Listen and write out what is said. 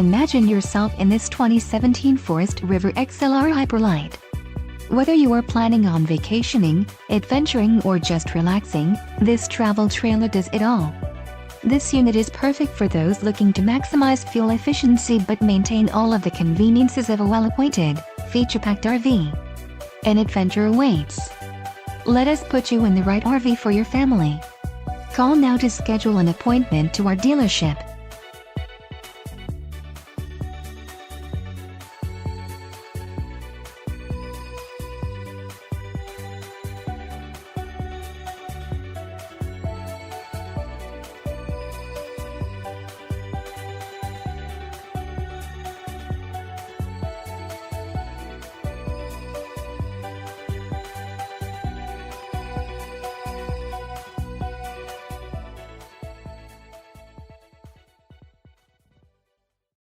Imagine yourself in this 2017 Forest River XLR Hyperlite. Whether you are planning on vacationing, adventuring or just relaxing, this travel trailer does it all. This unit is perfect for those looking to maximize fuel efficiency but maintain all of the conveniences of a well-appointed, feature-packed RV. An adventure awaits. Let us put you in the right RV for your family. Call now to schedule an appointment to our dealership.